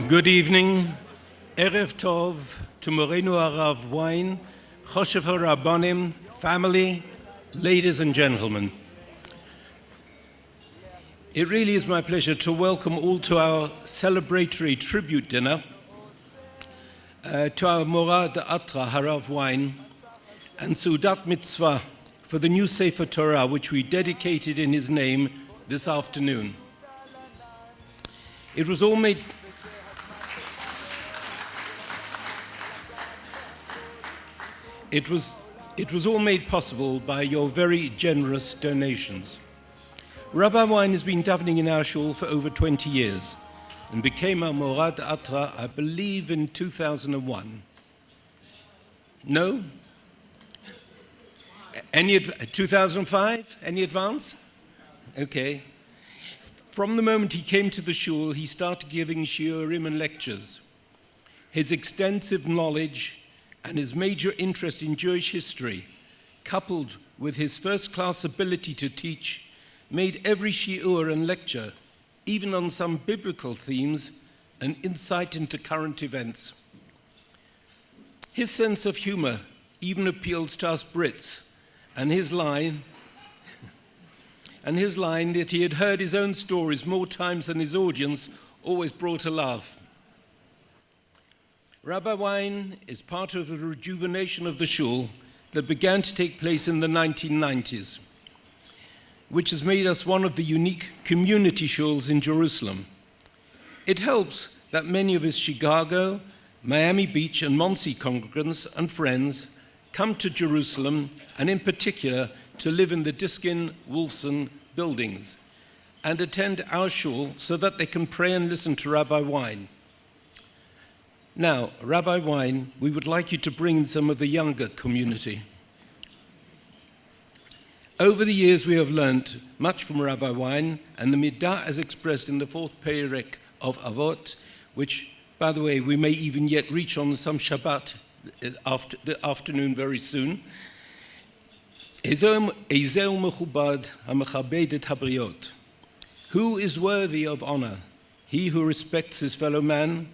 Good evening, Erev Tov, to Morenu Harav Wein, Choshev Rabbanim, family, ladies and gentlemen. It really is my pleasure to welcome all to our celebratory tribute dinner to our Morad Atra Harav Wein and Seudat Mitzvah for the new Sefer Torah, which we dedicated in his name this afternoon. It was all made possible by your very generous donations. Rabbi Wein has been davening in our shul for over 20 years and became our Morad Atra, I believe, in 2001. No? 2005? Any advance? Okay. From the moment he came to the shul, he started giving shiurim and lectures. His extensive knowledge and his major interest in Jewish history, coupled with his first-class ability to teach, made every shiur and lecture, even on some biblical themes, an insight into current events. His sense of humor even appeals to us Brits, and his line that he had heard his own stories more times than his audience always brought a laugh. Rabbi Wein is part of the rejuvenation of the shul that began to take place in the 1990s, which has made us one of the unique community shuls in Jerusalem. It helps that many of his Chicago, Miami Beach, and Monsey congregants and friends come to Jerusalem, and in particular to live in the Diskin-Wolfson buildings and attend our shul so that they can pray and listen to Rabbi Wein. Now, Rabbi Wein, we would like you to bring in some of the younger community. Over the years, we have learned much from Rabbi Wein and the Midah as expressed in the fourth perek of Avot, which, by the way, we may even yet reach on some Shabbat after the afternoon very soon. Who is worthy of honor? He who respects his fellow man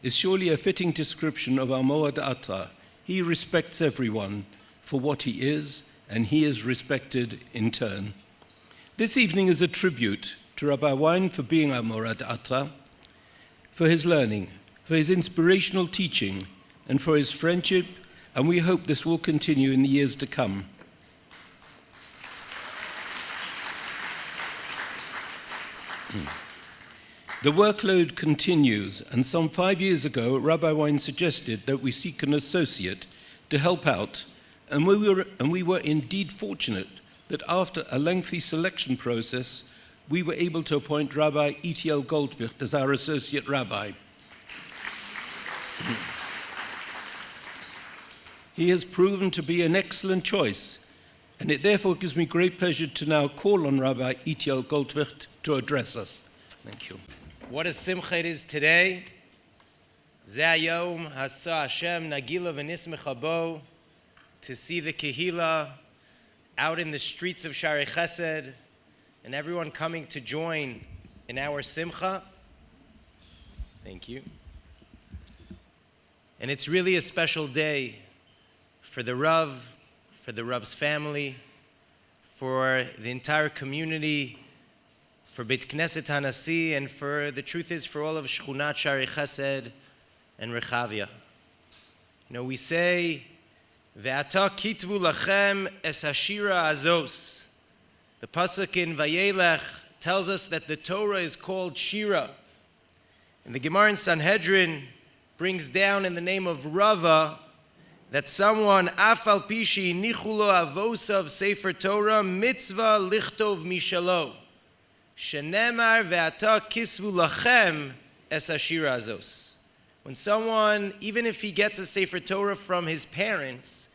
is surely a fitting description of our Morad Atra. He respects everyone for what he is, and he is respected in turn. This evening is a tribute to Rabbi Wein for being our Morad Atra, for his learning, for his inspirational teaching, and for his friendship, and we hope this will continue in the years to come. The workload continues, and some 5 years ago, Rabbi Wein suggested that we seek an associate to help out, and we were indeed fortunate that after a lengthy selection process, we were able to appoint Rabbi E.T.L. Goldwicht as our associate rabbi. He has proven to be an excellent choice, and it therefore gives me great pleasure to now call on Rabbi E.T.L. Goldwicht to address us. Thank you. What a simcha it is today. Ze hayom hasa Hashem nagila v'nismecha bo, to see the Kehila out in the streets of Shari Chesed and everyone coming to join in our simcha. Thank you. And it's really a special day for the Rav, for the Rav's family, for the entire community, for Beit Knesset Hanassi, and for, the truth is, for all of Shchunat Shari Chesed and Rechavia. You know, we say, Ve'ata kitvu lachem es hashira azos. The pasuk in Vayelech tells us that the Torah is called Shira. And the Gemara in Sanhedrin brings down in the name of Rava that someone, afal pishi nichulo avosav sefer Torah mitzvah lichtov mishalo. Shenemar ve'ata kisvu lachem es hashira azos. When someone, even if he gets a Sefer Torah from his parents,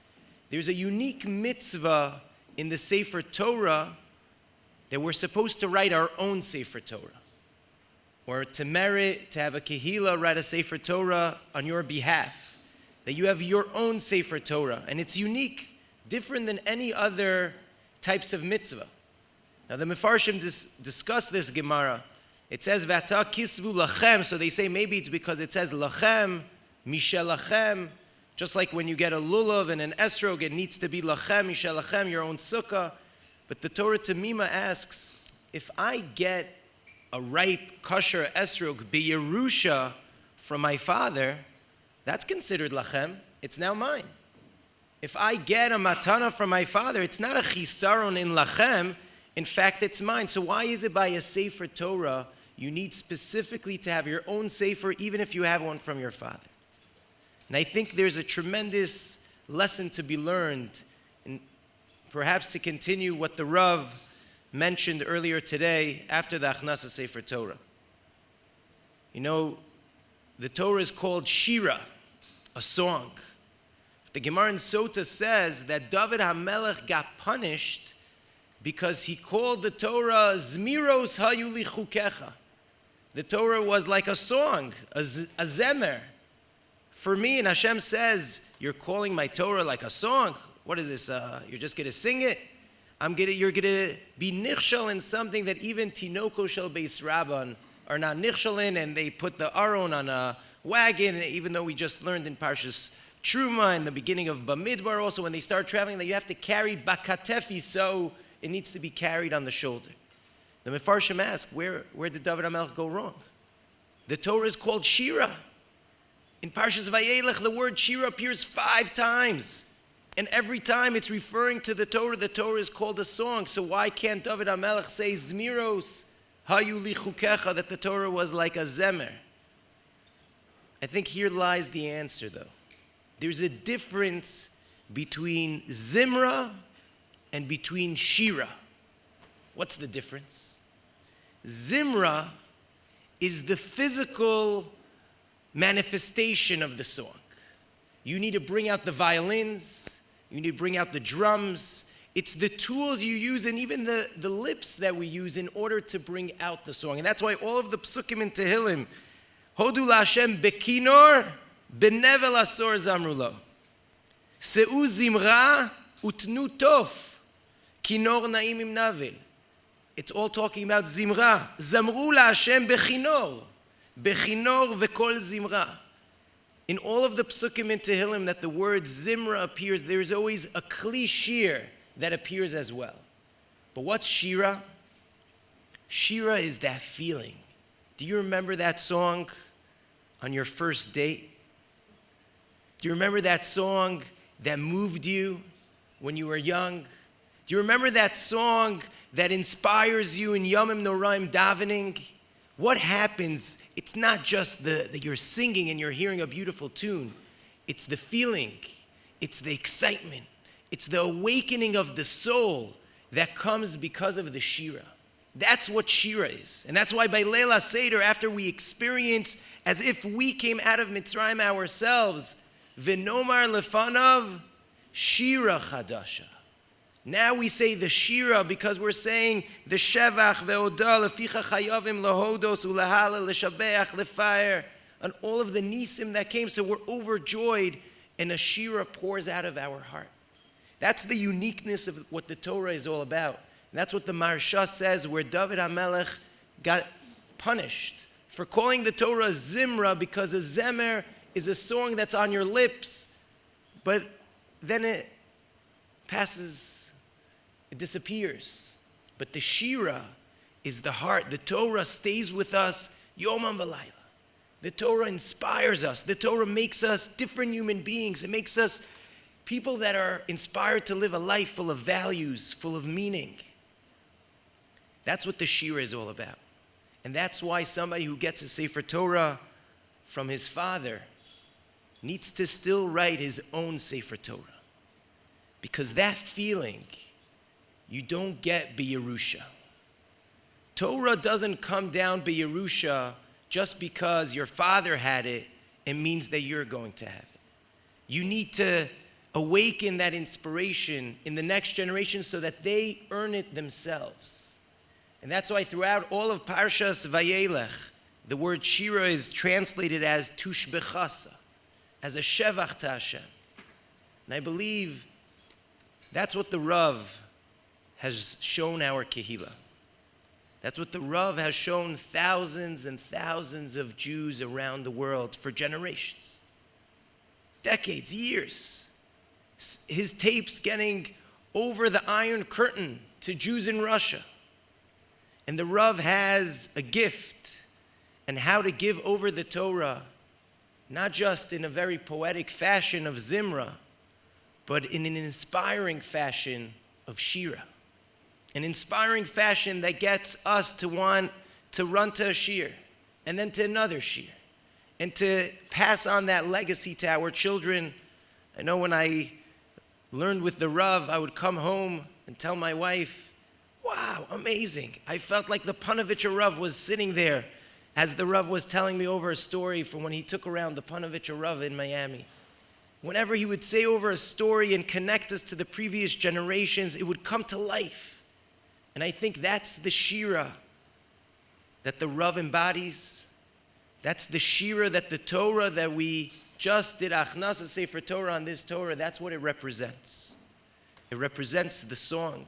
there's a unique mitzvah in the Sefer Torah that we're supposed to write our own Sefer Torah. Or to merit, to have a Kehila write a Sefer Torah on your behalf. That you have your own Sefer Torah. And it's unique, different than any other types of mitzvah. Now the Mefarshim discuss this Gemara It says Vata kisvu lachem, so they say maybe it's because it says lachem, mishel lachem. Just like when you get a lulav and an esrog, it needs to be lachem, mishel lachem, your own sukkah. But the Torah Tamima asks, if I get a ripe kosher esrog b'yerusha from my father, that's considered lachem. It's now mine. If I get a matana from my father, it's not a chisaron in lachem. In fact, it's mine. So why is it by a sefer Torah you need specifically to have your own sefer, even if you have one from your father? And I think there's a tremendous lesson to be learned, and perhaps to continue what the Rav mentioned earlier today after the Achnasa Sefer Torah. You know, the Torah is called Shira, a song. The Gemara in Sota says that David HaMelech got punished because he called the Torah Zmiros Hayu Li Chukecha. The Torah was like a song, a zemer for me, and Hashem says, you're calling my Torah like a song? What is this? You're just going to sing it? You're going to be nichshal in something that even Tinoko Shel Beis Rabban are not nichshal in, and they put the aron on a wagon, even though we just learned in Parshas Truma in the beginning of Bamidbar also, when they start traveling, that you have to carry bakatefi, so it needs to be carried on the shoulder. The Mefarshim ask, where did David HaMelech go wrong? The Torah is called Shira. In Parshas Vayelech, the word Shira appears 5 times. And every time it's referring to the Torah is called a song. So why can't David HaMelech say Zmiros Hayu Li Chukecha, that the Torah was like a zemer? I think here lies the answer, though. There's a difference between Zimra and between Shira. What's the difference? Zimra is the physical manifestation of the song. You need to bring out the violins, you need to bring out the drums. It's the tools you use and even the lips that we use in order to bring out the song. And that's why all of the psukim in Tehillim, Hodu LaHashem bekinor, benevel asor zamrulo. Seu zimra utnu tof, kinor naim im navel. It's all talking about zimra. Zamru LaHashem bechinor. Bechinor v'kol zimra. In all of the psukim in Tehillim that the word zimra appears, there's always a kli shir that appears as well. But what's shira? Shira is that feeling. Do you remember that song on your first date? Do you remember that song that moved you when you were young? Do you remember that song that inspires you in Yomim Noraim davening? What happens? It's not just that you're singing and you're hearing a beautiful tune. It's the feeling. It's the excitement. It's the awakening of the soul that comes because of the Shira. That's what Shira is. And that's why by Leila Seder, after we experience as if we came out of Mitzrayim ourselves, V'nomar lefanav Shira chadasha. Now we say the Shira because we're saying the Shevach ve'odah leficha chayavim lahodos ulehala leshabeach lefayer, and all of the nisim that came. So we're overjoyed, and a Shira pours out of our heart. That's the uniqueness of what the Torah is all about. And that's what the Maharsha says, where David HaMelech got punished for calling the Torah Zimra, because a Zemer is a song that's on your lips, but then it passes, it disappears. But the Shira is the heart. The Torah stays with us Yomam V'Layla. The Torah inspires us. The Torah makes us different human beings. It makes us people that are inspired to live a life full of values, full of meaning. That's what the Shira is all about. And that's why somebody who gets a Sefer Torah from his father needs to still write his own Sefer Torah. Because that feeling you don't get b'Yerusha. Torah doesn't come down b'Yerusha just because your father had it. It means that you're going to have it. You need to awaken that inspiration in the next generation so that they earn it themselves. And that's why throughout all of Parshas Vayelech, the word Shira is translated as Tushbechasa, as a Shevach to Hashem. And I believe that's what the Rav has shown our Kehillah. That's what the Rav has shown thousands and thousands of Jews around the world for generations. Decades, years. His tapes getting over the Iron Curtain to Jews in Russia. And the Rav has a gift and how to give over the Torah, not just in a very poetic fashion of Zimra, but in an inspiring fashion of Shira. An inspiring fashion that gets us to want to run to a shir, and then to another shir, and to pass on that legacy to our children. I know when I learned with the Rav, I would come home and tell my wife, wow, amazing. I felt like the Panovich Rav was sitting there as the Rav was telling me over a story from when he took around the Panovich Rav in Miami. Whenever he would say over a story and connect us to the previous generations, it would come to life. And I think that's the Shira that the Rav embodies. That's the Shira that the Torah that we just did Achnasa Sefer Torah on this Torah, that's what it represents. It represents the song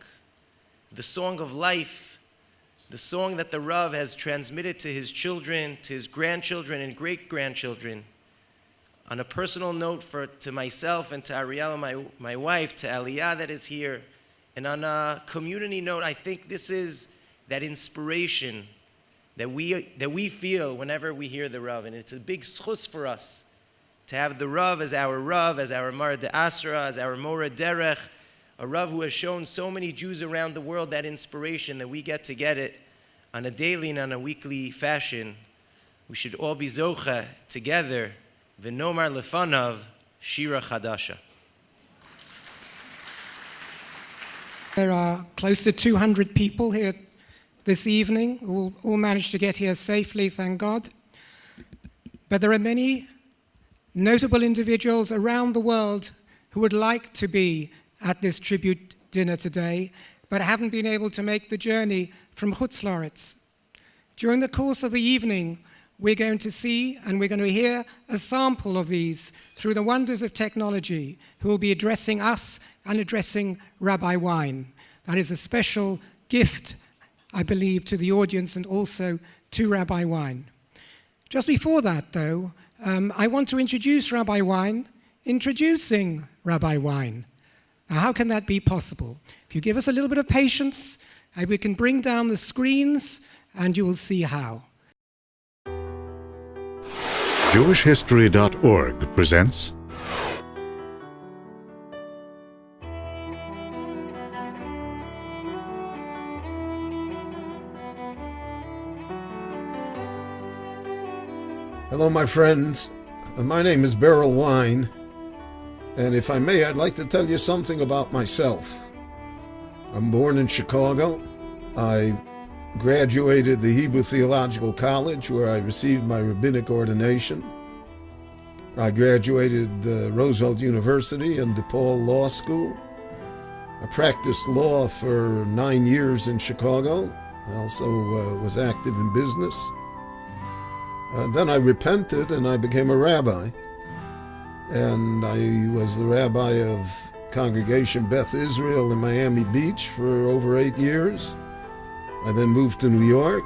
of life, the song that the Rav has transmitted to his children, to his grandchildren and great-grandchildren. On a personal note to myself and to Ariella, my wife, to Aliyah that is here, and on a community note, I think this is that inspiration that we feel whenever we hear the Rav. And it's a big schus for us to have the Rav, as our Mara de Asra, as our Mora Derech, a Rav who has shown so many Jews around the world that inspiration that we get to get it on a daily and on a weekly fashion. We should all be zocha together, v'nomar lefanav shira chadasha. There are close to 200 people here this evening who all managed to get here safely, thank God. But there are many notable individuals around the world who would like to be at this tribute dinner today, but haven't been able to make the journey from Chutz La'aretz. During the course of the evening, we're going to see and we're going to hear a sample of these through the wonders of technology, who will be addressing us and addressing Rabbi Wein. That is a special gift, I believe, to the audience and also to Rabbi Wein. Just before that, though, I want to introduce Rabbi Wein, introducing Rabbi Wein. Now, how can that be possible? If you give us a little bit of patience, we can bring down the screens and you will see how. JewishHistory.org presents Hello, my friends. My name is Berel Wein, and if I may, I'd like to tell you something about myself. I'm born in Chicago. I graduated the Hebrew Theological College, where I received my rabbinic ordination. I graduated Roosevelt University and DePaul Law School. I practiced law for 9 years in Chicago. I also was active in business. Then I repented and I became a rabbi. And I was the rabbi of Congregation Beth Israel in Miami Beach for over 8 years. I then moved to New York.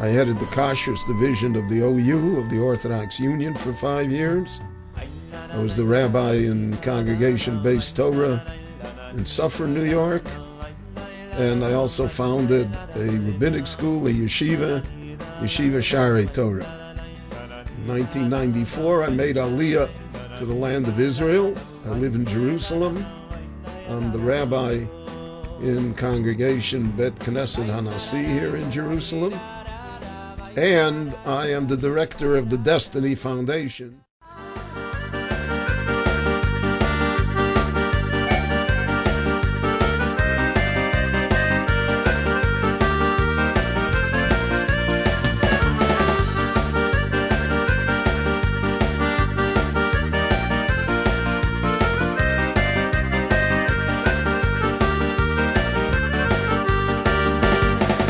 I headed the Kashrus division of the OU, of the Orthodox Union, for 5 years. I was the rabbi in Congregation Beis Torah in Suffern, New York. And I also founded a rabbinic school, a yeshiva Sharei Torah. In 1994, I made Aliyah to the land of Israel. I live in Jerusalem. I'm the rabbi in Congregation Beit Knesset Hanassi here in Jerusalem. And I am the director of the Destiny Foundation.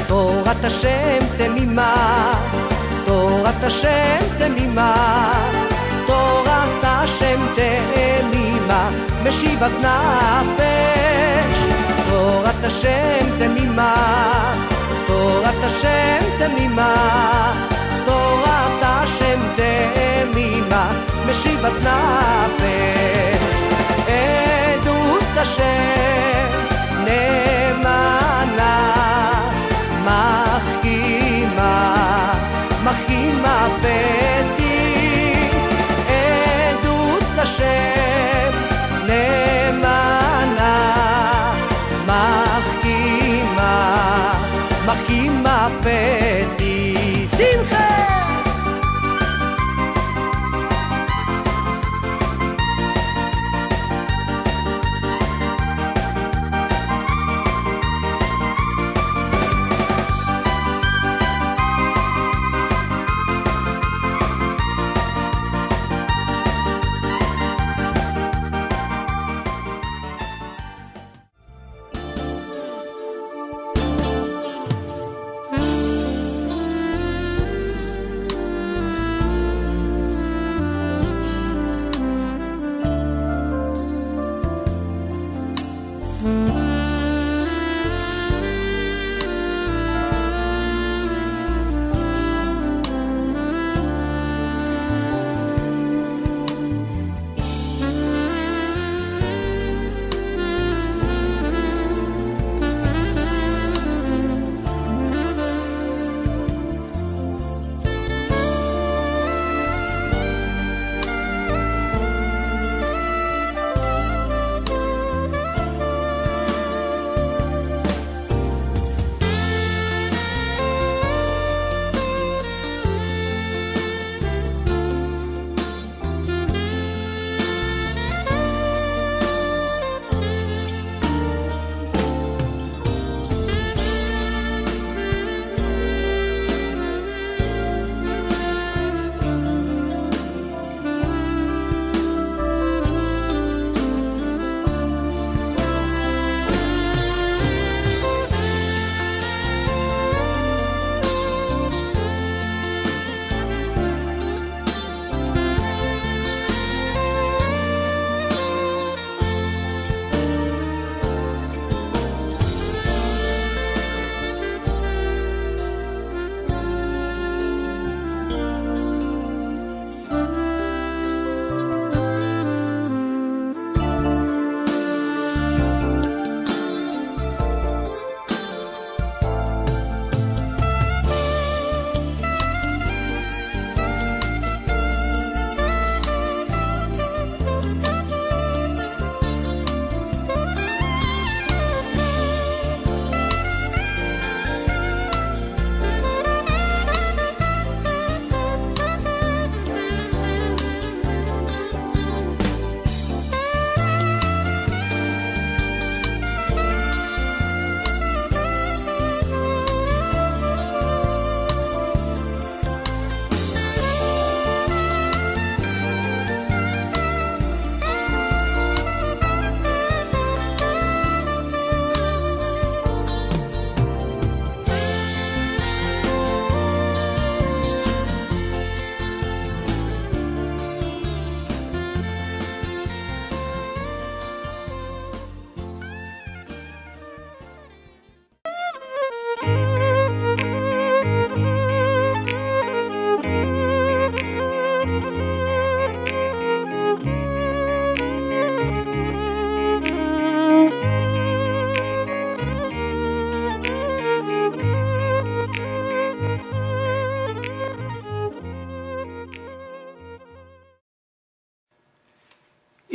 תורת השם תמימה, תורת השם תמימה, תורת השם תמימה, משיבת נפש. תורת השם תמימה, תורת השם תמימה, תורת השם תמימה, משיבת נפש. עדות השם נאמנה, מחכימה ביתי. עדות השם נאמנה, מחכימה ביתי. שמחה!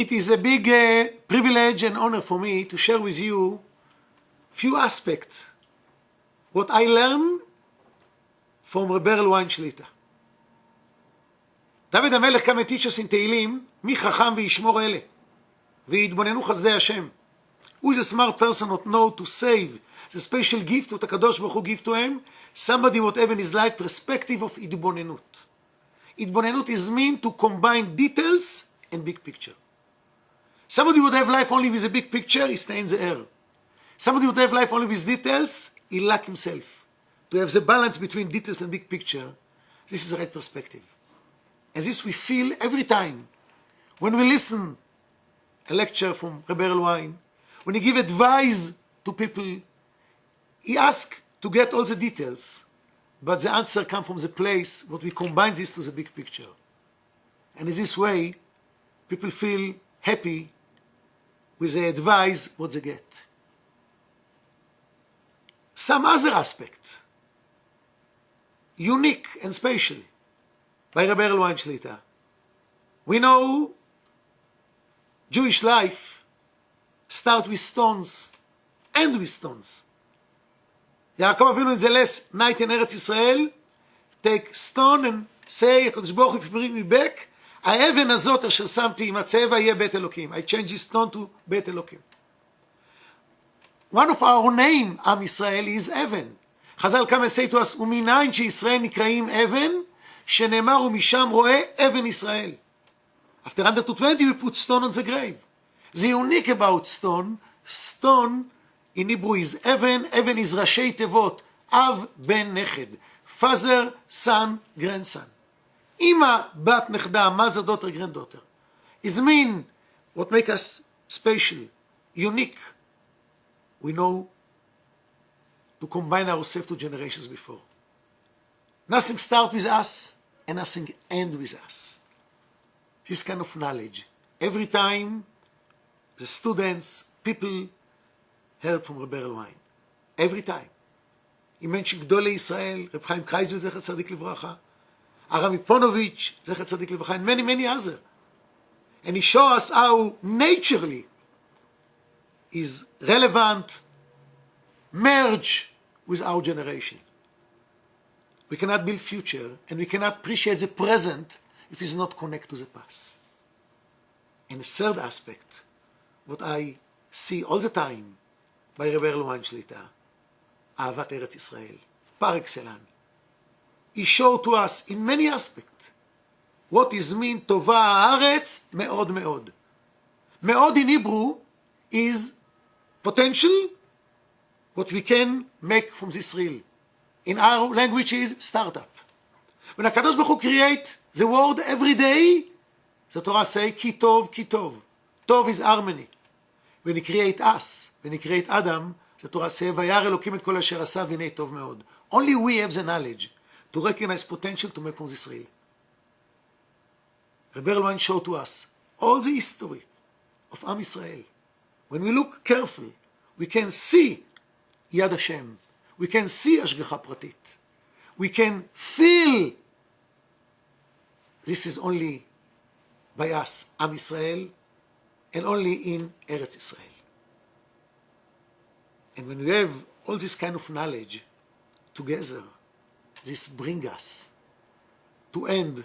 It is a big privilege and honor for me to share with you few aspects what I learned from Rabbi Berel Wein Shlita. דוד המלך קם teach us in תהילים, מי חכם וישמור אלה, ויתבוננו חסדי השם. Who is a smart person not know to save the special gift what הקדוש ברוך הוא give to him, somebody what have in his life perspective of התבוננות. התבוננות is mean to combine details and big picture. Somebody would have life only with a big picture, he stay in the air. Somebody would have life only with details, he lack himself. To have the balance between details and big picture, this is the right perspective. And this we feel every time when we listen a lecture from Rabbi Berel Wein, when he give advice to people, he asks to get all the details, but the answer comes from the place what we combine this to the big picture. And in this way, people feel happy with the advice what they get. Some other aspect, unique and special, by Rabbi Berel Wein Shlita. We know Jewish life starts with stones, end with stones. Yaakov Avinu in the last night in Eretz Israel, take stone and say, HaKadosh Baruch Hu, if you bring me back, האבן הזאת אשר שמתי עם הצבע יהיה בית אלוקים. I change this stone to בית אלוקים. One of our name, עם ישראל, is אבן. חז"ל come say to us, ומניין שישראל נקראים אבן, שנאמר ומשם רואה אבן ישראל. After 120 we put stone on the grave. The unique about stone, stone in Hebrew is אבן, אבן is ראשי תיבות, אב, בן, נכד. Father, son, grandson. Ima, bat, nechda, mother, daughter, granddaughter. Is mean what makes us special, unique. We know to combine ourselves to generations before. Nothing starts with us and nothing ends with us. This kind of knowledge. Every time the students, people heard from Rabbi Berel Wein. Every time. He mentioned Gdolei Israel, Reb Chaim Kreisel, Zecher Tzadik Livracha, Arami Ponovich, Zecher Tzadik Livracha, and many, many others. And he showed us how naturally is relevant, merge with our generation. We cannot build future and we cannot appreciate the present if it's not connected to the past. And the third aspect, what I see all the time by Rabbi Berel Wein Shlita, אהבת ארץ ישראל, par excellence. He showed to us in many aspects what is mean טובה הארץ מאוד מאוד. מאוד in Hebrew is potential, what we can make from this real. In our language is startup. When HaKadosh Baruch Hu create the world every day, the Torah say ki tov, ki tov. Tov is harmony. When he create us, when he create Adam, the Torah says, וירא אלוקים את כל אשר עשה והנה טוב מאוד. Only we have the knowledge to recognize potential to make from this real. Rabbi Berel Wein showed to us all the history of Am Israel. When we look carefully, we can see Yad Hashem. We can see השגחה פרטית. We can feel this is only by us, Am Israel, and only in Eretz Israel. And when we have all this kind of knowledge together, this brings us to end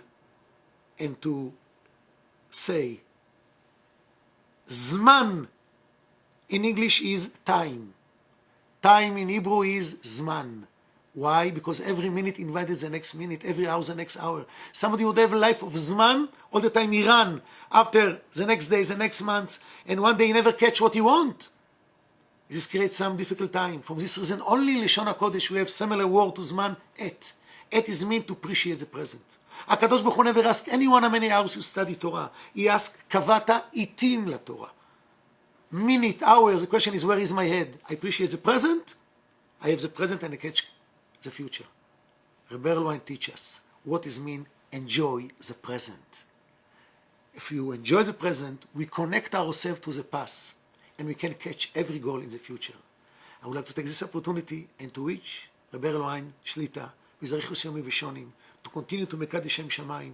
and to say, Zman in English is time. Time in Hebrew is Zman. Why? Because every minute invited the next minute, every hour the next hour. Somebody would have a life of Zman, all the time he run after the next day, the next month, and one day he never catch what he want. This creates some difficult time. For this reason, only in Lashon HaKodesh we have similar word to Zman, et. Et is meant to appreciate the present. HaKadosh Baruch Hu never asked anyone how many hours you study Torah. He asked, Kavata itim la Torah. Minute, hours, the question is, where is my head? I appreciate the present, I have the present and I catch the future. Rabbi Berel Wein teaches us what is mean enjoy the present. If you enjoy the present, we connect ourselves to the past and we can catch every goal in the future. I would like to take this opportunity and to wish Rabbi Berel Wein Shlita with Arichos Yomim Vishonim to continue to Mekadeh Shem Shamayim.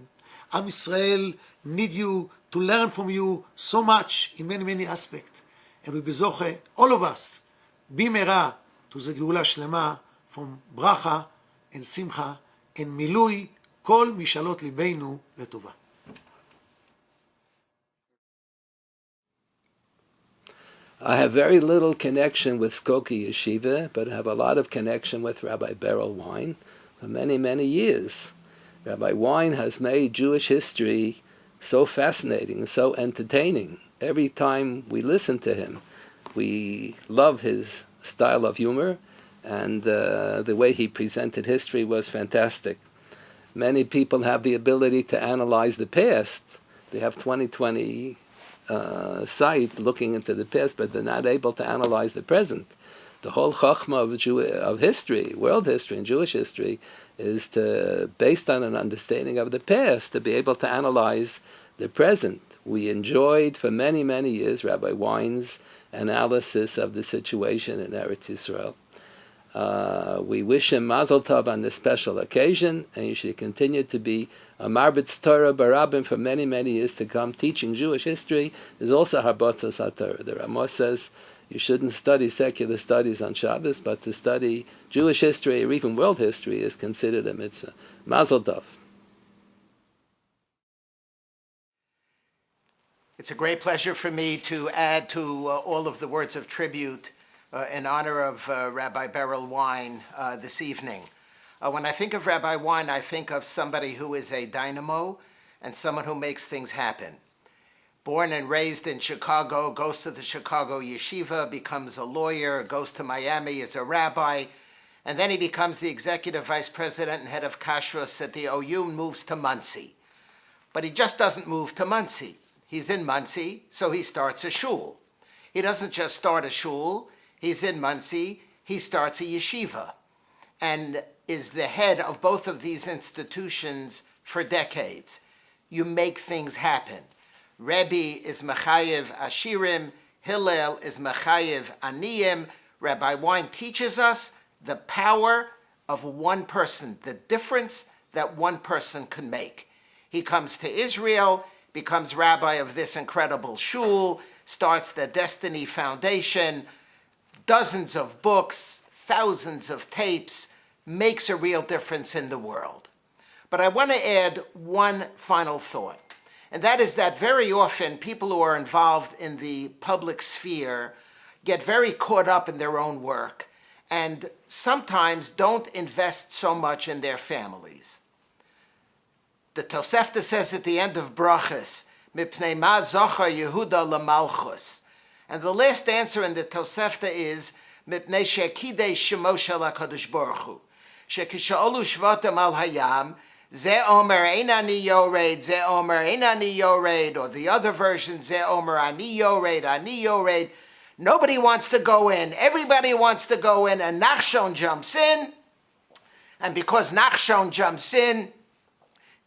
Am Israel need you, to learn from you so much in many, many aspects. And we bezoche, all of us, bimera to the Geula Shlema from bracha and simcha and milui kol mishalot libeinu letova. I have very little connection with Skokie Yeshiva, but I have a lot of connection with Rabbi Berel Wein for many, many years. Rabbi Wein has made Jewish history so fascinating and so entertaining. Every time we listen to him, we love his style of humor, and the way he presented history was fantastic. Many people have the ability to analyze the past. They have 20/20 sight looking into the past, but they're not able to analyze the present. The whole chachma of history, world history and Jewish history, is based on an understanding of the past, to be able to analyze the present. We enjoyed for many, many years Rabbi Wein's analysis of the situation in Eretz Yisrael. We wish him Mazel Tov on this special occasion, and he should continue to be a Marbitz Torah Barabim for many, many years to come, teaching Jewish history. There's also Harbotzas HaTorah. The Ramos says you shouldn't study secular studies on Shabbos, but to study Jewish history or even world history is considered a mitzvah. Mazel Tov. It's a great pleasure for me to add to all of the words of tribute in honor of Rabbi Berel Wein this evening. When I think of Rabbi Wein, I think of somebody who is a dynamo and someone who makes things happen. Born and raised in Chicago, goes to the Chicago Yeshiva, becomes a lawyer, goes to Miami as a rabbi, and then he becomes the executive vice president and head of Kashrus at the OU, moves to Monsey. But he just doesn't move to Monsey. He's in Monsey, so he starts a shul. He doesn't just start a shul, he's in Monsey, he starts a yeshiva, and is the head of both of these institutions for decades. You make things happen. Rebbe is Mechayev Ashirim, Hillel is Mechayev Aniyim. Rabbi Wein teaches us the power of one person, the difference that one person can make. He comes to Israel, becomes rabbi of this incredible shul, starts the Destiny Foundation, dozens of books, thousands of tapes, makes a real difference in the world. But I want to add one final thought, and that is that very often people who are involved in the public sphere get very caught up in their own work and sometimes don't invest so much in their families. The Tosefta says at the end of Brachas, Mipnei ma zocha Yehuda lamalchus. And the last answer in the Tosefta is, Mipnei shekidei shemo shel HaKadosh Baruch Hu. Shekisha'olu shvatim al hayam, ze omer ein ani yored, ze omer ein ani yored, or the other version, ze omer ani yored, ani yored. Nobody wants to go in. Everybody wants to go in, and Nachshon jumps in. And because Nachshon jumps in,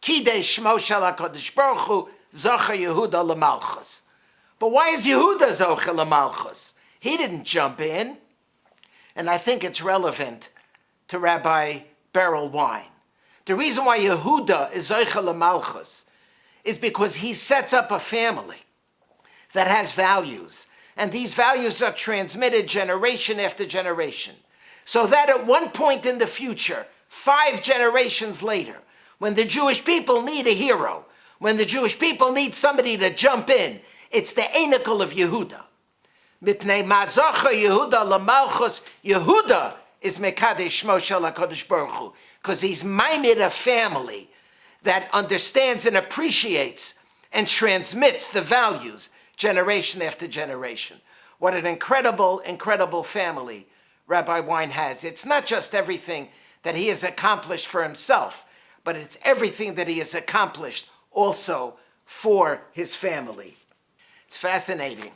Kidei Shmo Shel HaKadosh Baruch Hu, Zocha Yehuda L'Malchus. But why is Yehuda Zocha L'Malchus? He didn't jump in. And I think it's relevant to Rabbi Berel Wein. The reason why Yehuda is Zocha L'Malchus is because he sets up a family that has values. And these values are transmitted generation after generation. So that at one point in the future, 5 generations later, when the Jewish people need a hero, when the Jewish people need somebody to jump in, it's the Einikel of Yehuda. Mipnei mazocha Yehuda lamalchus. Yehuda is Mekadesh Shmo Shel HaKadosh Baruch Hu, because he's maimed a family that understands and appreciates and transmits the values generation after generation. What an incredible, incredible family Rabbi Wein has. It's not just everything that he has accomplished for himself, but it's everything that he has accomplished also for his family. It's fascinating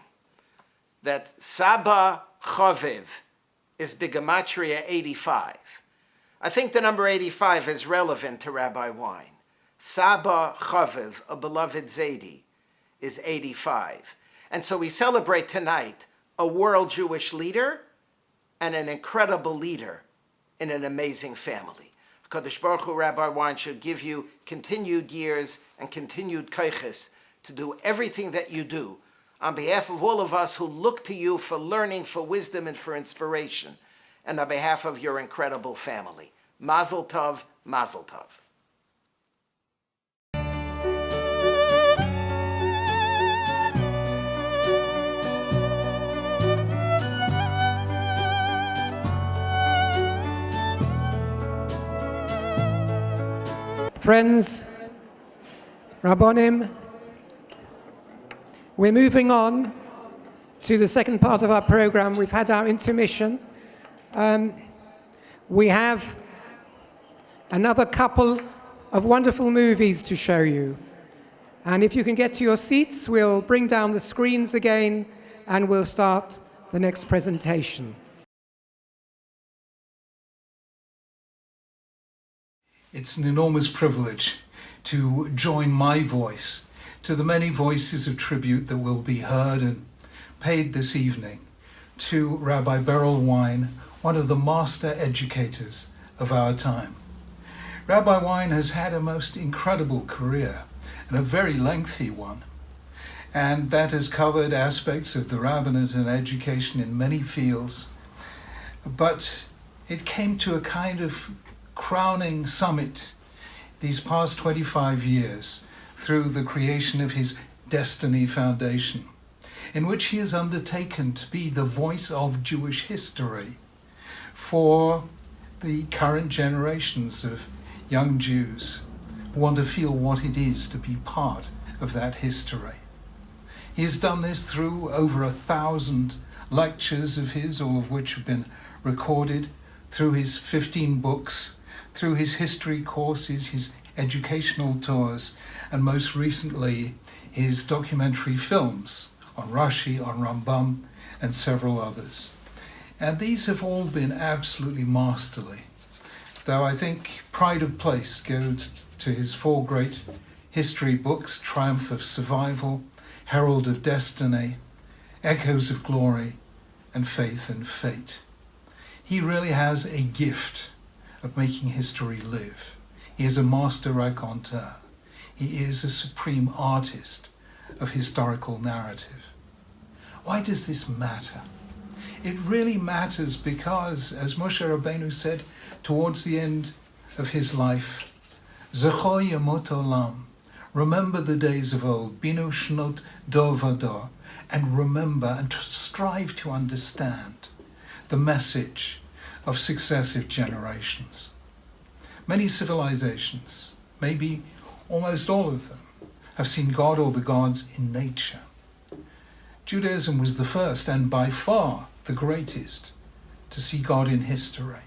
that Saba Chaviv is Bigamatria 85. I think the number 85 is relevant to Rabbi Wein. Saba Chaviv, a beloved Zaidi, is 85. And so we celebrate tonight a world Jewish leader and an incredible leader in an amazing family. Kadosh Baruch Hu, Rabbi Wein, should give you continued years and continued kaiches to do everything that you do on behalf of all of us who look to you for learning, for wisdom, and for inspiration, and on behalf of your incredible family. Mazel Tov, Mazel Tov. Friends, Rabbonim, we're moving on to the second part of our program. We've had our intermission. We have another couple of wonderful movies to show you. And if you can get to your seats, we'll bring down the screens again and we'll start the next presentation. It's an enormous privilege to join my voice to the many voices of tribute that will be heard and paid this evening to Rabbi Berel Wein, one of the master educators of our time. Rabbi Wein has had a most incredible career, and a very lengthy one, and that has covered aspects of the rabbinate and education in many fields. But it came to a kind of crowning summit these past 25 years through the creation of his Destiny Foundation, in which he has undertaken to be the voice of Jewish history for the current generations of young Jews who want to feel what it is to be part of that history. He has done this through over 1,000 lectures of his, all of which have been recorded, through his 15 books, through his history courses, his educational tours, and most recently his documentary films on Rashi, on Rambam, and several others. And these have all been absolutely masterly, though I think pride of place goes to his 4 great history books, Triumph of Survival, Herald of Destiny, Echoes of Glory, and Faith and Fate. He really has a gift of making history live. He is a master raconteur. He is a supreme artist of historical narrative. Why does this matter? It really matters because, as Moshe Rabbeinu said towards the end of his life, Zechor yemot olam, remember the days of old, binu shnot dor vador, and remember and strive to understand the message of successive generations. Many civilizations, maybe almost all of them, have seen God or the gods in nature. Judaism was the first and by far the greatest to see God in history.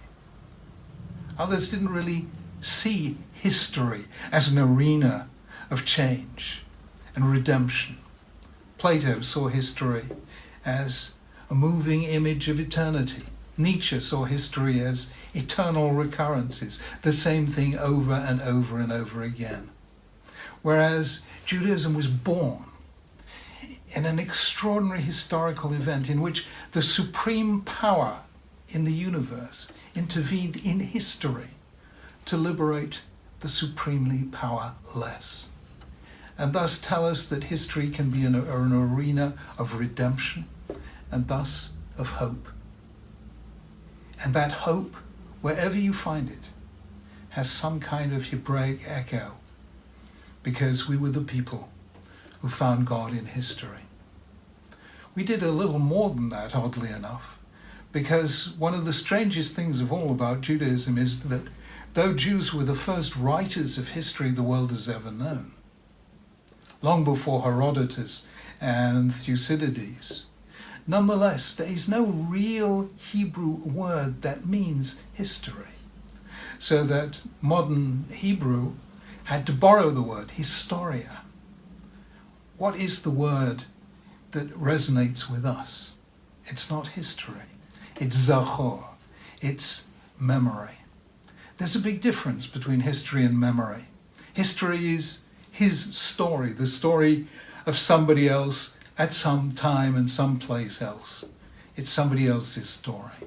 Others didn't really see history as an arena of change and redemption. Plato saw history as a moving image of eternity. Nietzsche saw history as eternal recurrences, the same thing over and over and over again. Whereas Judaism was born in an extraordinary historical event in which the supreme power in the universe intervened in history to liberate the supremely powerless, and thus tell us that history can be an arena of redemption and thus of hope. And that hope, wherever you find it, has some kind of Hebraic echo, because we were the people who found God in history. We did a little more than that, oddly enough, because one of the strangest things of all about Judaism is that though Jews were the first writers of history the world has ever known, long before Herodotus and Thucydides, nonetheless, there is no real Hebrew word that means history, so that modern Hebrew had to borrow the word historia. What is the word that resonates with us? It's not history. It's zachor. It's memory. There's a big difference between history and memory. History is his story, the story of somebody else at some time and someplace else. It's somebody else's story.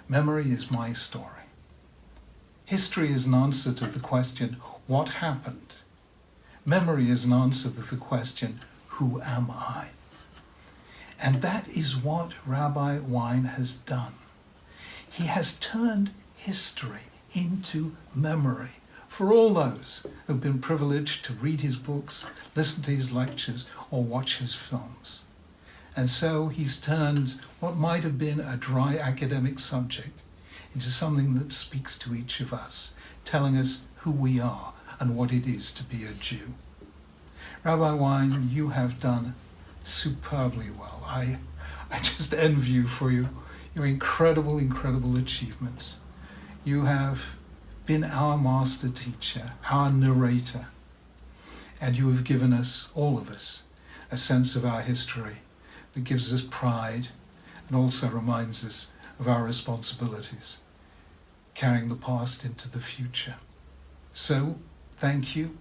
Memory is my story. History is an answer to the question, what happened? Memory is an answer to the question, who am I? And that is what Rabbi Wein has done. He has turned history into memory for all those who've been privileged to read his books, listen to his lectures, or watch his films. And so he's turned what might have been a dry academic subject into something that speaks to each of us, telling us who we are and what it is to be a Jew. Rabbi Wein, you have done superbly well. I just envy you for your incredible, incredible achievements. You have been our master teacher, our narrator, and you have given us, all of us, a sense of our history that gives us pride and also reminds us of our responsibilities, carrying the past into the future. So, thank you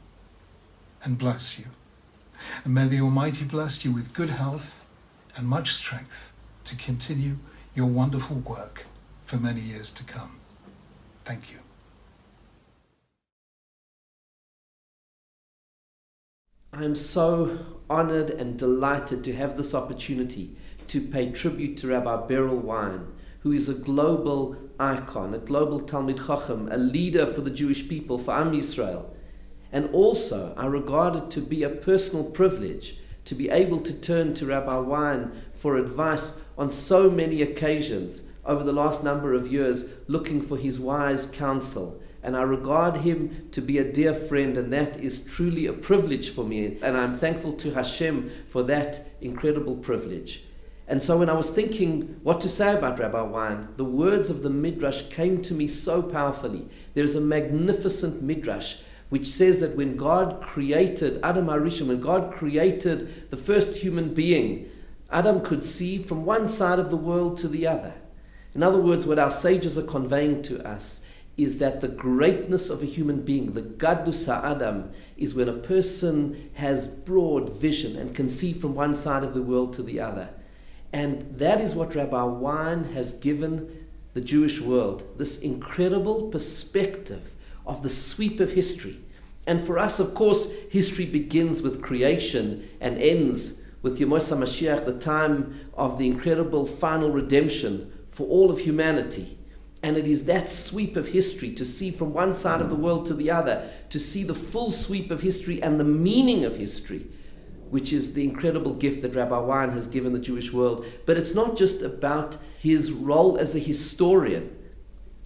and bless you. And may the Almighty bless you with good health and much strength to continue your wonderful work for many years to come. Thank you. I'm so honored and delighted to have this opportunity to pay tribute to Rabbi Berel Wein, who is a global icon, a global Talmid Chacham, a leader for the Jewish people, for Am Yisrael. And also, I regard it to be a personal privilege to be able to turn to Rabbi Wein for advice on so many occasions over the last number of years, looking for his wise counsel. And I regard him to be a dear friend, and that is truly a privilege for me. And I'm thankful to Hashem for that incredible privilege. And so when I was thinking what to say about Rabbi Wein, the words of the Midrash came to me so powerfully. There's a magnificent Midrash which says that when God created Adam HaRishon, when God created the first human being, Adam could see from one side of the world to the other. In other words, what our sages are conveying to us is that the greatness of a human being, the Gadlus HaAdam, is when a person has broad vision and can see from one side of the world to the other. And that is what Rabbi Wein has given the Jewish world, this incredible perspective of the sweep of history. And for us, of course, history begins with creation and ends with Yemos HaMashiach, the time of the incredible final redemption for all of humanity. And it is that sweep of history, to see from one side of the world to the other, to see the full sweep of history and the meaning of history, which is the incredible gift that Rabbi Wein has given the Jewish world. But it's not just about his role as a historian,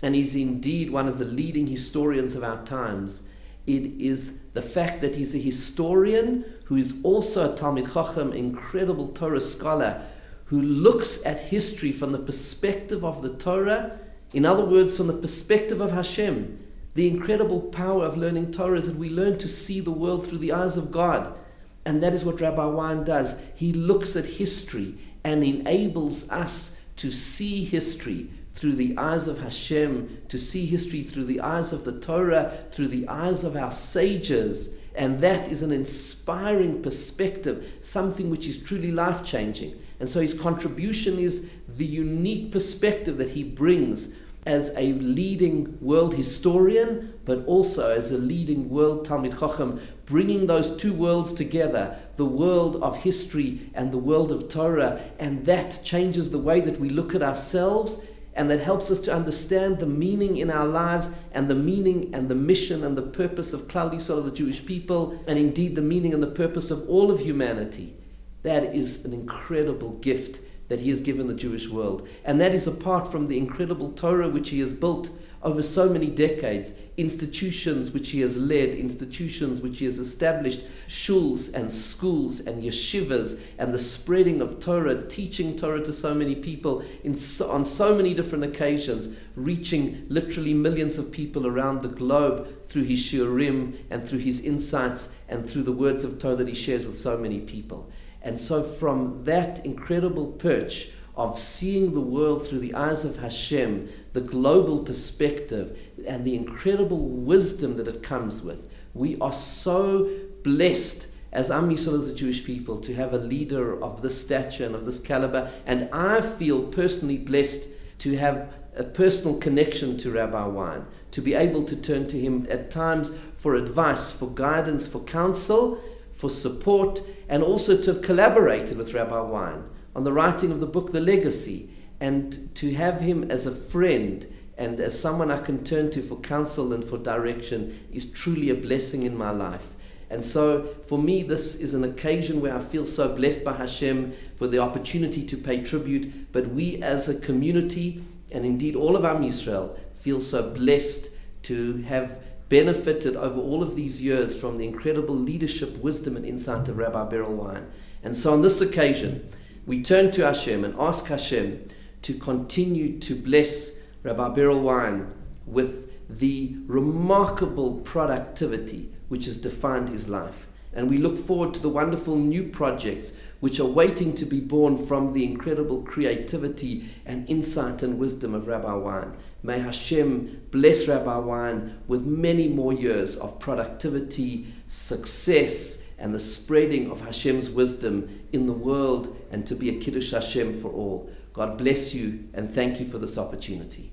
and he's indeed one of the leading historians of our times. It is the fact that he's a historian who is also a Talmid Chacham, incredible Torah scholar, who looks at history from the perspective of the Torah. In other words, from the perspective of Hashem. The incredible power of learning Torah is that we learn to see the world through the eyes of God. And that is what Rabbi Wein does. He looks at history and enables us to see history through the eyes of Hashem, to see history through the eyes of the Torah, through the eyes of our sages. And that is an inspiring perspective, something which is truly life-changing. And so his contribution is the unique perspective that he brings as a leading world historian, but also as a leading world Talmid Chacham, bringing those two worlds together, the world of history and the world of Torah. And that changes the way that we look at ourselves, and that helps us to understand the meaning in our lives, and the meaning and the mission and the purpose of Klal Yisrael, of the Jewish people, and indeed the meaning and the purpose of all of humanity. That is an incredible gift that he has given the Jewish world. And that is apart from the incredible Torah which he has built over so many decades, institutions which he has led, institutions which he has established, shuls and schools and yeshivas, and the spreading of Torah, teaching Torah to so many people on so many different occasions, reaching literally millions of people around the globe through his shiurim and through his insights and through the words of Torah that he shares with so many people. And so from that incredible perch of seeing the world through the eyes of Hashem, the global perspective and the incredible wisdom that it comes with, we are so blessed as Am Yisrael, as a Jewish people, to have a leader of this stature and of this caliber. And I feel personally blessed to have a personal connection to Rabbi Wein, to be able to turn to him at times for advice, for guidance, for counsel, for support, and also to have collaborated with Rabbi Wein on the writing of the book, The Legacy, and to have him as a friend and as someone I can turn to for counsel and for direction is truly a blessing in my life. And so for me, this is an occasion where I feel so blessed by Hashem for the opportunity to pay tribute, but we as a community, and indeed all of Am Yisrael, feel so blessed to have benefited over all of these years from the incredible leadership, wisdom, and insight of Rabbi Berel Wein. And so on this occasion, we turn to Hashem and ask Hashem to continue to bless Rabbi Berel Wein with the remarkable productivity which has defined his life. And we look forward to the wonderful new projects which are waiting to be born from the incredible creativity and insight and wisdom of Rabbi Wein. May Hashem bless Rabbi Wein with many more years of productivity, success, and the spreading of Hashem's wisdom in the world, and to be a Kiddush Hashem for all. God bless you, and thank you for this opportunity.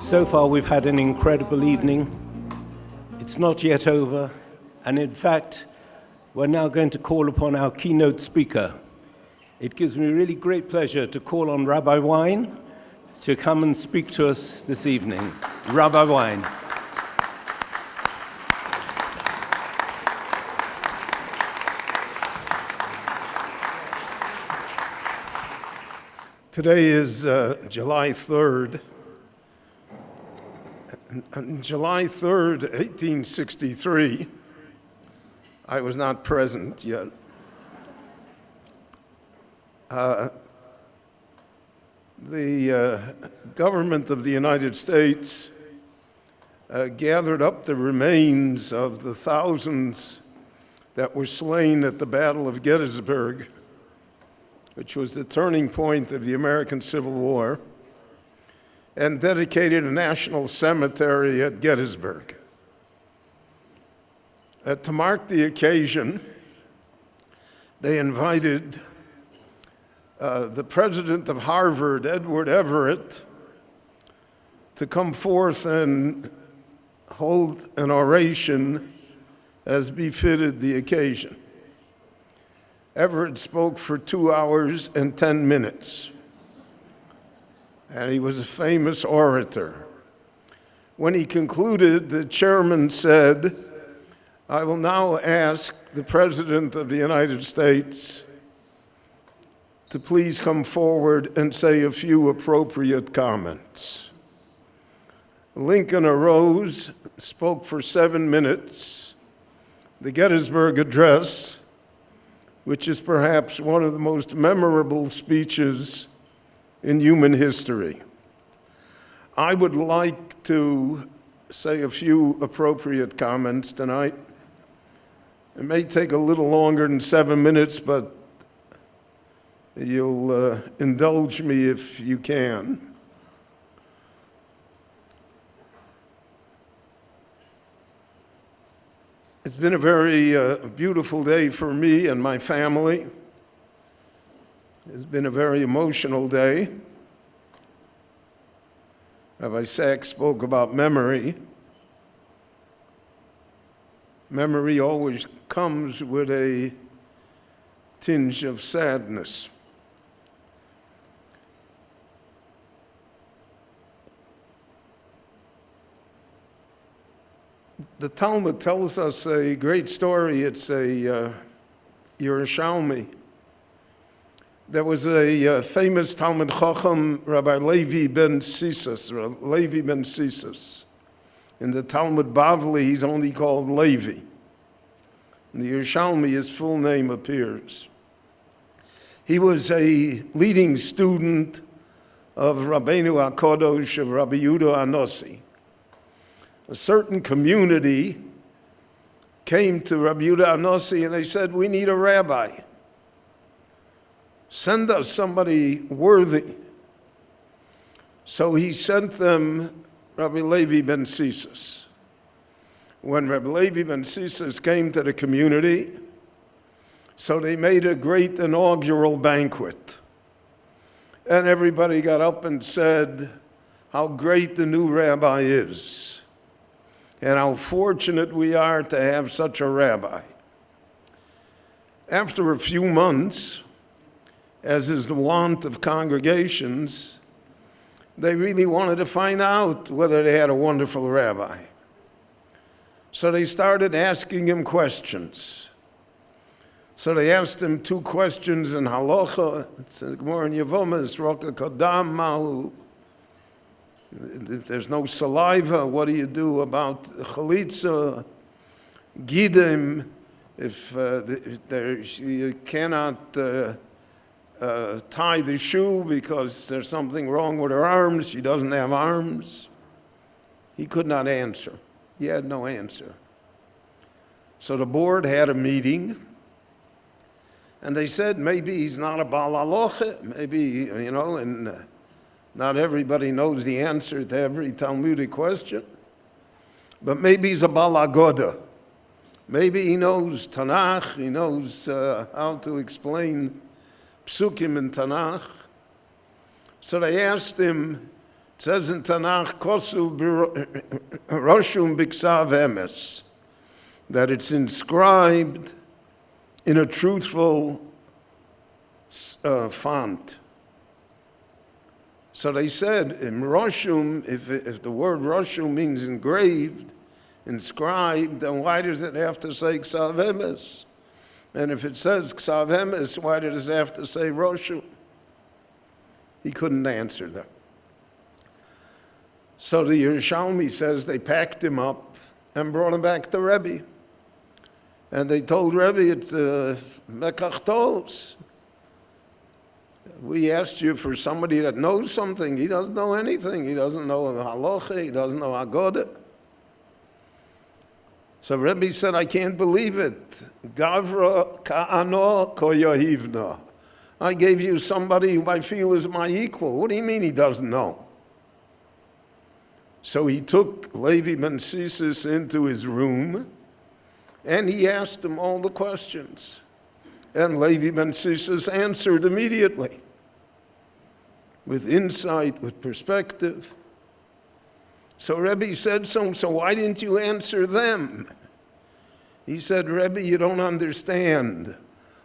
So far we've had an incredible evening. It's not yet over, and in fact, we're now going to call upon our keynote speaker. It gives me really great pleasure to call on Rabbi Wein to come and speak to us this evening. Rabbi Wein. Today is July 3rd. On July 3rd, 1863, I was not present yet. The government of the United States gathered up the remains of the thousands that were slain at the Battle of Gettysburg, which was the turning point of the American Civil War, and dedicated a national cemetery at Gettysburg. To mark the occasion, they invited the president of Harvard, Edward Everett, to come forth and hold an oration as befitted the occasion. Everett spoke for 2 hours and 10 minutes, and he was a famous orator. When he concluded, the chairman said, "I will now ask the President of the United States to please come forward and say a few appropriate comments." Lincoln arose, spoke for 7 minutes. The Gettysburg Address, which is perhaps one of the most memorable speeches in human history. I would like to say a few appropriate comments tonight. It may take a little longer than 7 minutes, but you'll indulge me if you can. It's been a very beautiful day for me and my family. It's been a very emotional day. Rabbi Sachs spoke about memory. Memory always comes with a tinge of sadness. The Talmud tells us a great story. It's a Yerushalmi. There was a famous Talmud Chacham, Rabbi Levi ben Sisas. In the Talmud Bavli, he's only called Levi. In the Yerushalmi, his full name appears. He was a leading student of Rabbeinu HaKadosh, of Rabbi Yehuda Hanassi. A certain community came to Rabbi Yehuda Hanassi and they said, "We need a rabbi. Send us somebody worthy." So he sent them Rabbi Levi ben Sisas. When Rabbi Levi ben Sisas came to the community, so they made a great inaugural banquet. And everybody got up and said how great the new rabbi is, and how fortunate we are to have such a rabbi. After a few months, as is the wont of congregations, they really wanted to find out whether they had a wonderful rabbi. So they started asking him questions. So they asked him 2 questions in halacha. It's in Gemara in Yevomas, Roka Kodam Mahu. If there's no saliva, what do you do about chalitza, gidim? If you cannot tie the shoe because there's something wrong with her arms, she doesn't have arms. He could not answer. He had no answer. So the board had a meeting, And they said, maybe he's not a Baal Halacha, maybe, and not everybody knows the answer to every Talmudic question, but maybe he's a Baal Agoda. Maybe he knows Tanakh, he knows how to explain Psukim in Tanakh. So they asked him, it says in Tanakh, Kosul Roshum Biksav Emes, that it's inscribed in a truthful font. So they said, in Roshum, if the word Roshum means engraved, inscribed, then why does it have to say Ksav Emes? And if it says Ksav Emes, why does it have to say Roshum? He couldn't answer them. So the Yerushalmi says they packed him up and brought him back to Rebbe. And they told Rebbe, it's Mekachtos. We asked you for somebody that knows something. He doesn't know anything. He doesn't know Halacha. He doesn't know Agoda. So Rebbe said, I can't believe it. Gavra ka'ano ko yohivna. I gave you somebody who I feel is my equal. What do you mean he doesn't know? So he took Levi ben Sisis into his room, and he asked him all the questions. And Levi ben Sisis answered immediately, with insight, with perspective. So Rebbe said so why didn't you answer them? He said, Rebbe, you don't understand.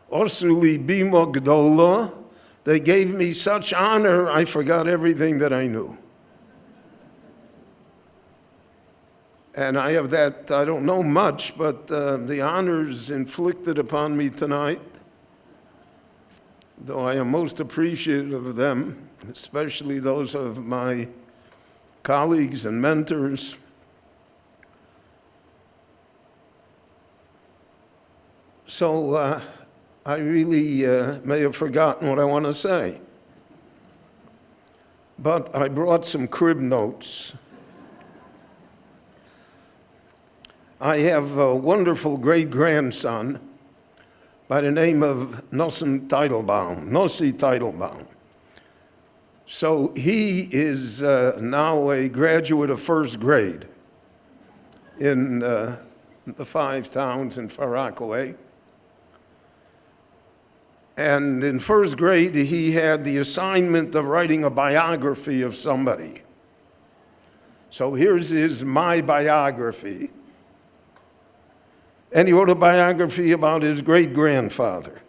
Osuli bimo gdola, they gave me such honor, I forgot everything that I knew. And I have that, I don't know much, but the honors inflicted upon me tonight, though I am most appreciative of them, especially those of my colleagues and mentors. So I really may have forgotten what I want to say. But I brought some crib notes. I have a wonderful great-grandson by the name of Nossi Teitelbaum. So he is now a graduate of first grade in the 5 towns in Far Rockaway. And in first grade, he had the assignment of writing a biography of somebody. So here's my biography. And he wrote a biography about his great-grandfather,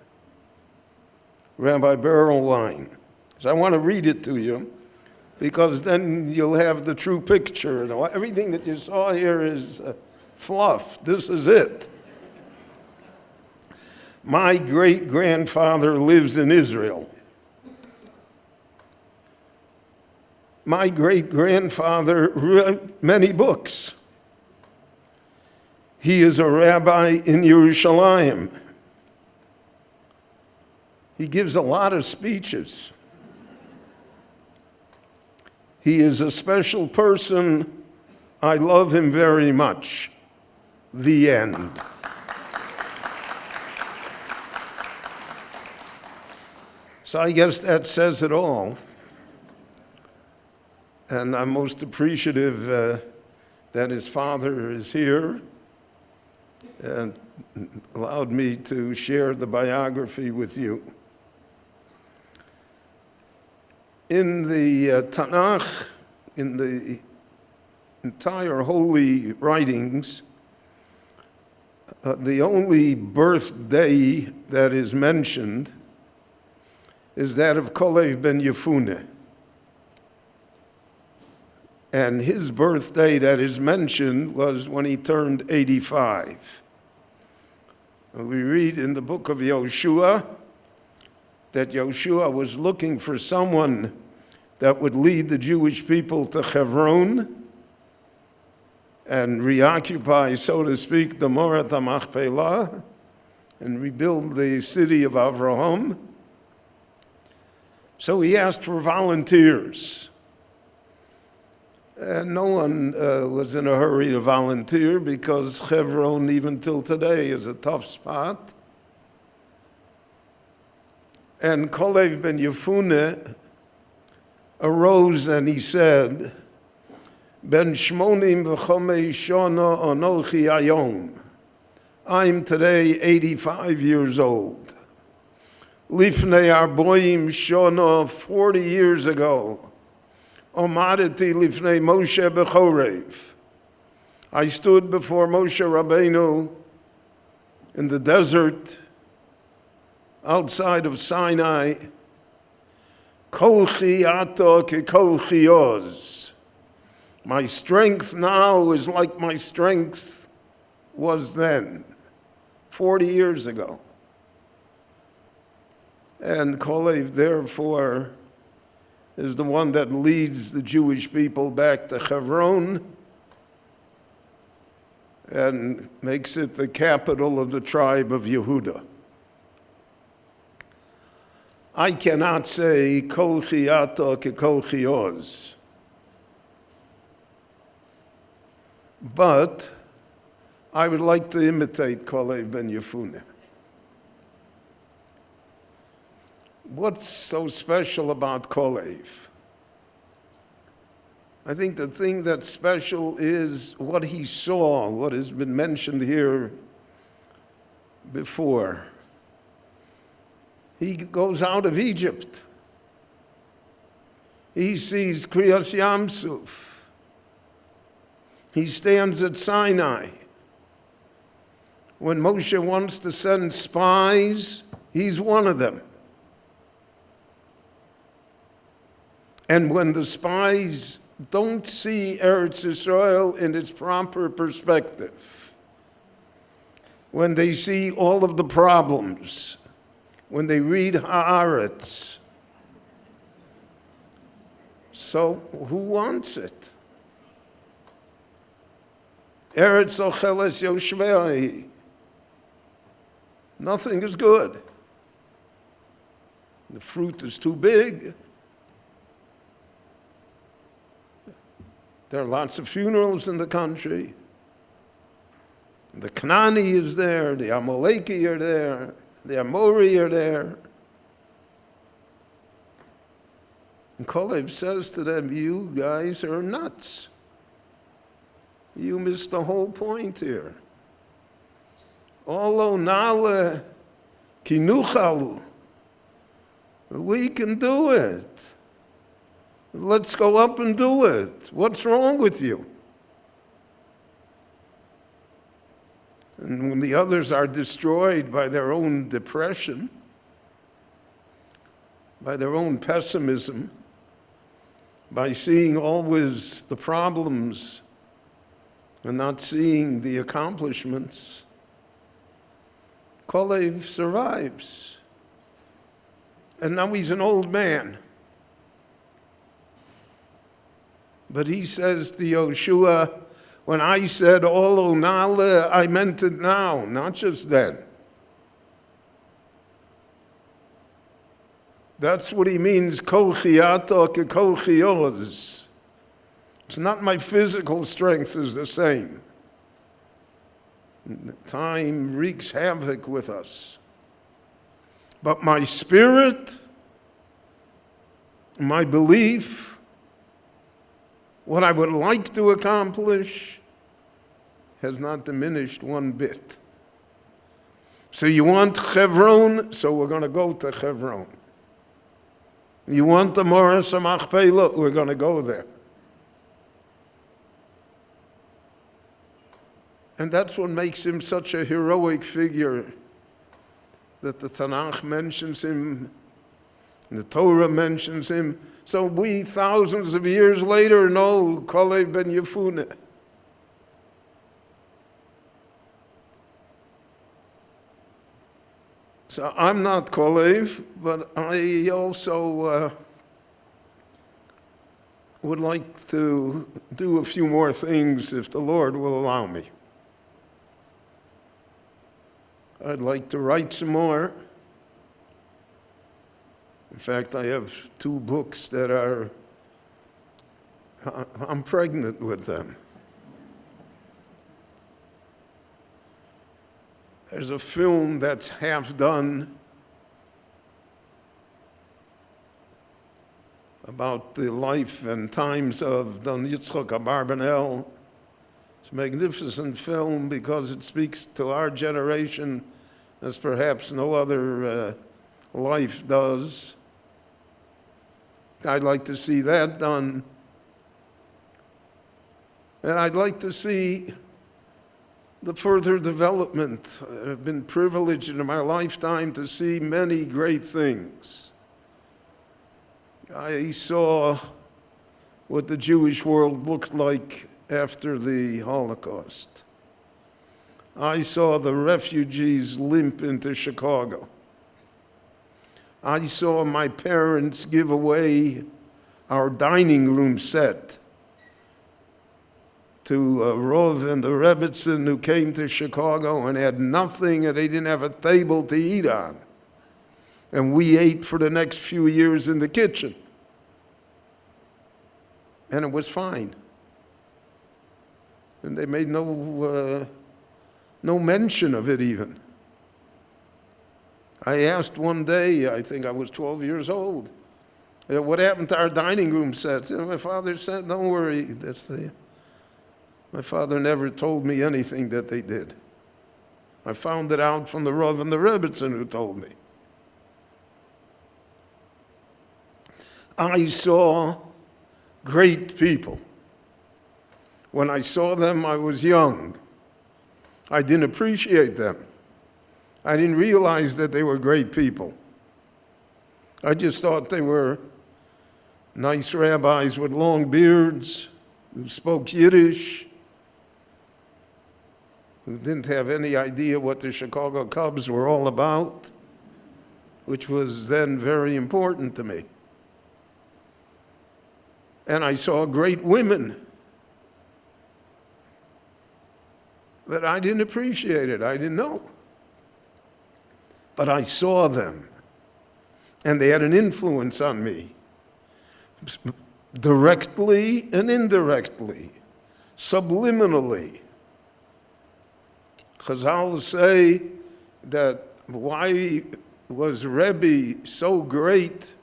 Rabbi Berel Wein. So I want to read it to you, because then you'll have the true picture. Everything that you saw here is fluff. This is it. My great-grandfather lives in Israel. My great-grandfather wrote many books. He is a rabbi in Yerushalayim. He gives a lot of speeches. He is a special person. I love him very much. The end. So I guess that says it all. And I'm most appreciative that his father is here and allowed me to share the biography with you. In the Tanakh, in the entire holy writings, the only birthday that is mentioned is that of Kalev ben Yefuneh. And his birthday that is mentioned was when he turned 85. We read in the book of Yoshua that Yoshua was looking for someone that would lead the Jewish people to Hebron and reoccupy, so to speak, the Morat HaMachpelah and rebuild the city of Avraham. So he asked for volunteers. And no one was in a hurry to volunteer because Hebron, even till today, is a tough spot. And Kolev ben Yefune arose and he said, Ben Shmonim v'chomei shana anochi hayom. I'm today 85 years old. Lifnei arboim shana, 40 years ago. Omadeti lifnei Moshe b'chorev. I stood before Moshe Rabbeinu in the desert outside of Sinai. Kochi ata kekochi oz. My strength now is like my strength was then, 40 years ago. And Kolev, therefore, is the one that leads the Jewish people back to Hebron and makes it the capital of the tribe of Yehuda. I cannot say kochi ata kekochi oz. But I would like to imitate Kolev ben Yefune. What's so special about Kolev? I think the thing that's special is what he saw, what has been mentioned here before. He goes out of Egypt. He sees Kriyas Yamsuf. He stands at Sinai. When Moshe wants to send spies, he's one of them. And when the spies don't see Eretz Yisrael in its proper perspective, when they see all of the problems, when they read Haaretz, so who wants it? Eretz ocheles yoshvei. Nothing is good. The fruit is too big. There are lots of funerals in the country. The Kanani is there, the Amaleki are there, the Amori are there. And Kolev says to them, you guys are nuts. You missed the whole point here. Olo nale kinuchalu. We can do it. Let's go up and do it. What's wrong with you? And when the others are destroyed by their own depression, by their own pessimism, by seeing always the problems and not seeing the accomplishments, Kolev survives. And now he's an old man. But he says to Yoshua, when I said Olo Nale, I meant it now, not just then. That's what he means, Kochi ata kekochi oz. It's not my physical strength is the same. Time wreaks havoc with us. But my spirit, my belief, what I would like to accomplish has not diminished one bit. So you want Hebron, so we're going to go to Hebron. You want the Moras HaMachpelah, we're going to go there. And that's what makes him such a heroic figure, that the Tanakh mentions him, the Torah mentions him. So we, thousands of years later, know Kolev ben Yefune. So I'm not Kolev, but I also would like to do a few more things if the Lord will allow me. I'd like to write some more. In fact, I have 2 books that I'm pregnant with them. There's a film that's half done about the life and times of Don Yitzchak Abarbanel. It's a magnificent film because it speaks to our generation as perhaps no other life does. I'd like to see that done. And I'd like to see the further development. I've been privileged in my lifetime to see many great things. I saw what the Jewish world looked like after the Holocaust. I saw the refugees limp into Chicago. I saw my parents give away our dining room set to Rov and the Rebbitzin who came to Chicago and had nothing, and they didn't have a table to eat on. And we ate for the next few years in the kitchen. And it was fine. And they made no mention of it even. I asked one day, I think I was 12 years old, what happened to our dining room sets? And my father said, don't worry, my father never told me anything that they did. I found it out from the Rav and the Rebbitzin who told me. I saw great people. When I saw them, I was young. I didn't appreciate them. I didn't realize that they were great people. I just thought they were nice rabbis with long beards who spoke Yiddish, who didn't have any idea what the Chicago Cubs were all about, which was then very important to me. And I saw great women, but I didn't appreciate it. I didn't know. But I saw them, and they had an influence on me, directly and indirectly, subliminally. Chazal say that why was Rebbe so great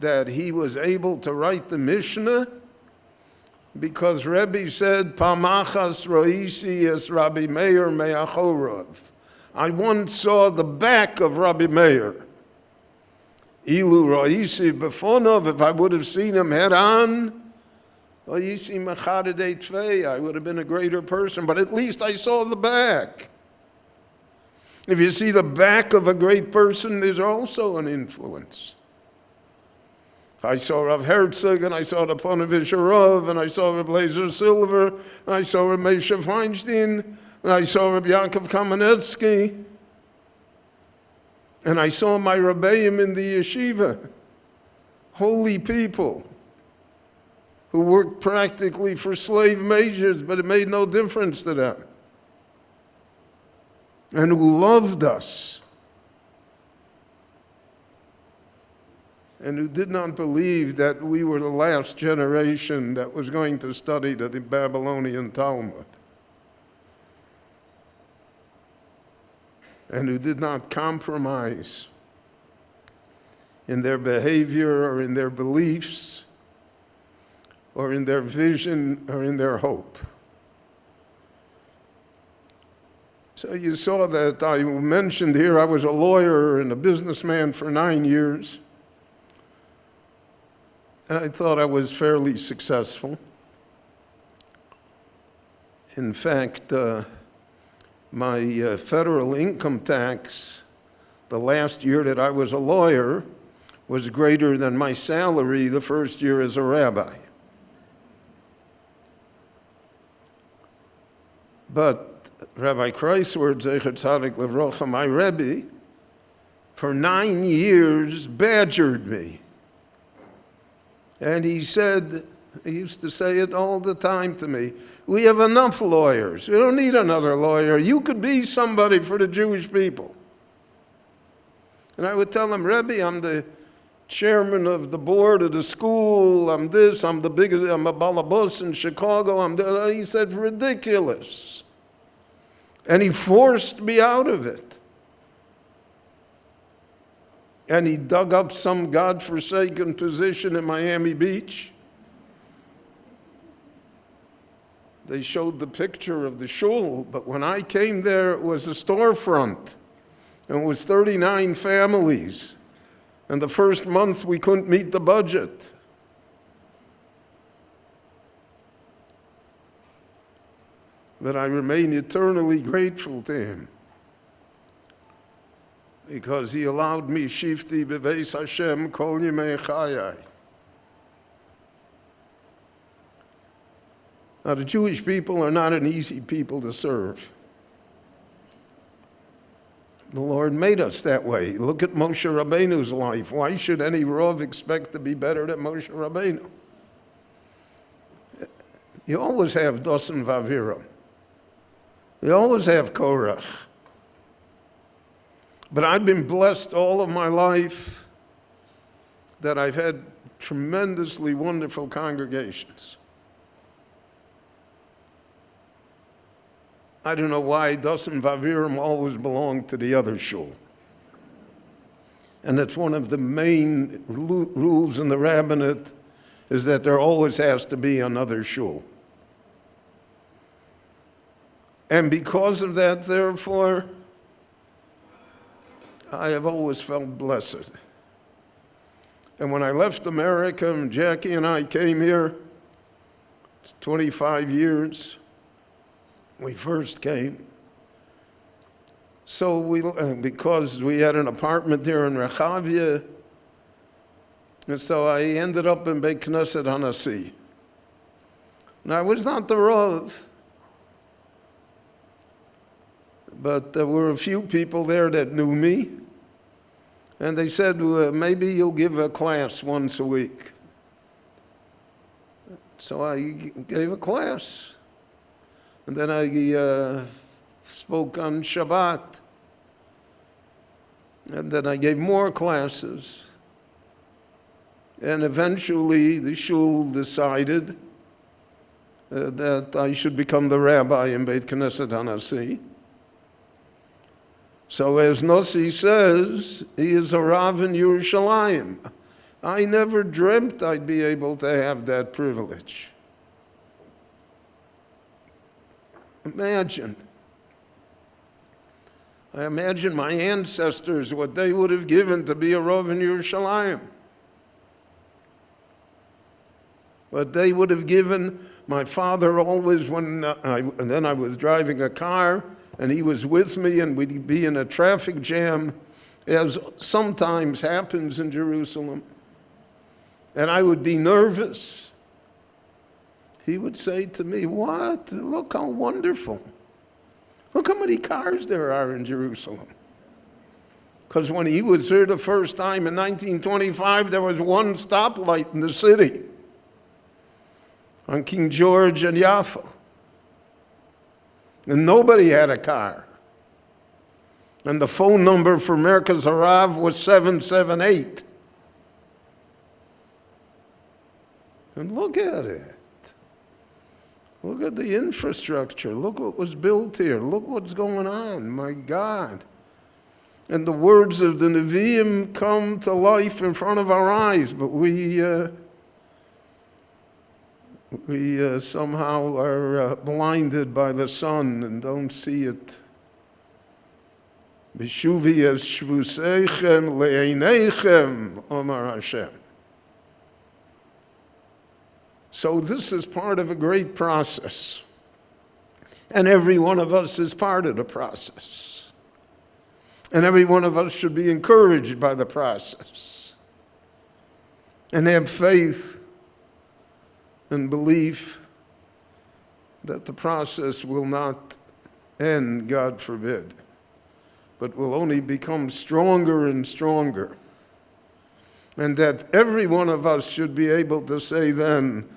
that he was able to write the Mishnah? Because Rebbe said, Pamachas roisi es Rabbi Meir me'achorov. I once saw the back of Rabbi Meir. Ilu roisi befonov, if I would have seen him head on, roisi mechadei tvei, I would have been a greater person, but at least I saw the back. If you see the back of a great person, there's also an influence. I saw Rav Herzog, and I saw the Ponevezher Rav, and I saw Rav Lazer Silver, and I saw Rav Moshe Feinstein, and I saw Rav Yaakov Kamenetsky, and I saw my Rebbeim in the yeshiva, holy people who worked practically for slave majors, but it made no difference to them, and who loved us, and who did not believe that we were the last generation that was going to study the Babylonian Talmud, and who did not compromise in their behavior or in their beliefs or in their vision or in their hope. So you saw that I mentioned here I was a lawyer and a businessman for 9 years. And I thought I was fairly successful. In fact, my federal income tax, the last year that I was a lawyer, was greater than my salary the first year as a rabbi. But Rabbi Kreisword, Zecher Tzadik Levrocha, my Rebbe, for 9 years badgered me. And he said, he used to say it all the time to me, we have enough lawyers. We don't need another lawyer. You could be somebody for the Jewish people. And I would tell him, Rebbe, I'm the chairman of the board of the school. I'm this, I'm the biggest, I'm a balabos in Chicago. He said, ridiculous. And he forced me out of it. and he dug up some godforsaken position in Miami Beach. They showed the picture of the shul, but when I came there, it was a storefront, and it was 39 families. And the first month, we couldn't meet the budget. But I remain eternally grateful to him, because he allowed me shifti beveis Hashem kol yemei chayai. Now, the Jewish people are not an easy people to serve. The Lord made us that way. Look at Moshe Rabbeinu's life. Why should any Rav expect to be better than Moshe Rabbeinu? You always have Dosan Vaviram. You always have Korach. But I've been blessed all of my life that I've had tremendously wonderful congregations. I don't know why Dosan Vaviram always belonged to the other shul. And that's one of the main rules in the rabbinate, is that there always has to be another shul. And because of that, therefore, I have always felt blessed. And when I left America, and Jackie and I came here, it's 25 years, we first came. So because we had an apartment there in Rehavia, and so I ended up in Beit Knesset Hanassi. And I was not the Rav, but there were a few people there that knew me, and they said, maybe you'll give a class once a week. So I gave a class. And then I spoke on Shabbat. And then I gave more classes. And eventually the shul decided that I should become the rabbi in Beit Knesset Hanassi. So as Nossi says, he is a Rav in Yerushalayim. I never dreamt I'd be able to have that privilege. Imagine. I imagine my ancestors, what they would have given to be a Rav in Yerushalayim. What they would have given. My father always, and then I was driving a car, and he was with me, and we'd be in a traffic jam, as sometimes happens in Jerusalem. And I would be nervous. He would say to me, what? Look how wonderful. Look how many cars there are in Jerusalem. Because when he was here the first time in 1925, there was one stoplight in the city on King George and Yaffa. And nobody had a car. And the phone number for Merkaz Harav was 778. And look at it. Look at the infrastructure. Look what was built here. Look what's going on. My God. And the words of the Nevi'im come to life in front of our eyes, but we somehow are blinded by the sun and don't see it. B'shuvi es shvuseichem le'einechem, Omar Hashem. So this is part of a great process. And every one of us is part of the process. And every one of us should be encouraged by the process. And have faith and belief that the process will not end, God forbid, but will only become stronger and stronger. And that every one of us should be able to say then,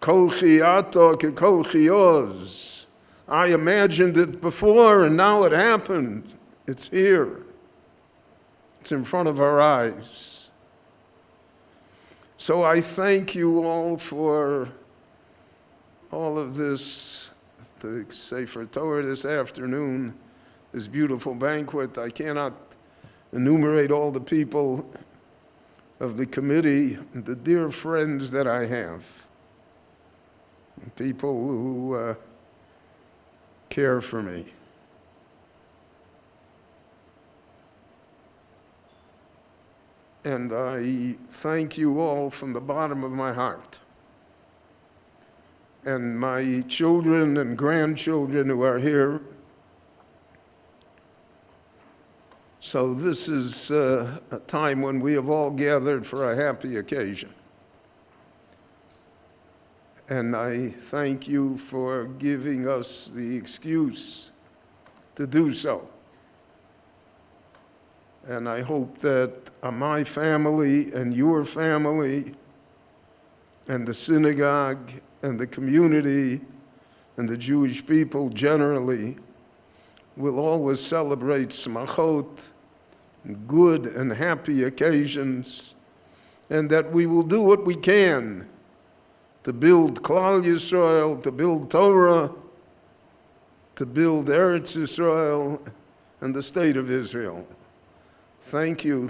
Kochi ato ke kochi oz. I imagined it before and now it happened. It's here. It's in front of our eyes. So I thank you all for all of this, the Sefer Torah this afternoon, this beautiful banquet. I cannot enumerate all the people of the committee, and the dear friends that I have, people who care for me. And I thank you all from the bottom of my heart. And my children and grandchildren who are here. So this is a time when we have all gathered for a happy occasion. And I thank you for giving us the excuse to do so. And I hope that my family and your family and the synagogue and the community and the Jewish people generally will always celebrate smachot, good and happy occasions, and that we will do what we can to build Klal Yisrael, to build Torah, to build Eretz Yisrael and the state of Israel. Thank you,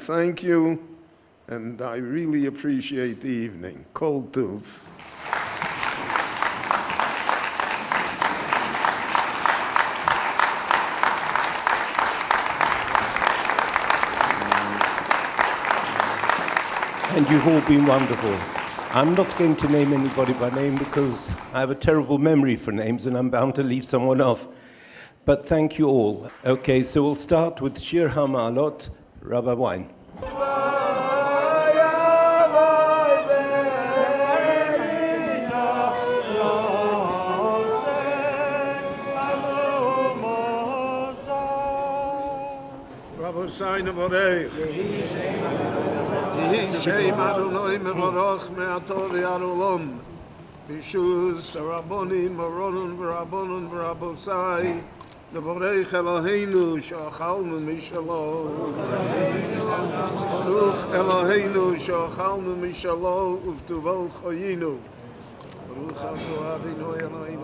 and I really appreciate the evening. Kol Tuv. And you've all been wonderful. I'm not going to name anybody by name because I have a terrible memory for names and I'm bound to leave someone off. But thank you all. Okay, so we'll start with Shir HaMa'alot, Rabbi Wein. Rabbi Sign of Orei. Yehi Shem Adonai Mevorach Me'atov Yarolom. Bishus Rabbonim, Moronon, V'Rabbonon, V'Rabbosai. Nevorech Eloheinu, Sh'achalnu Mishalo. Baruch Eloheinu, Sh'achalnu Mishalo, Uv'tuvo Choyinu. Baruch Ato Adonai Eloheinu.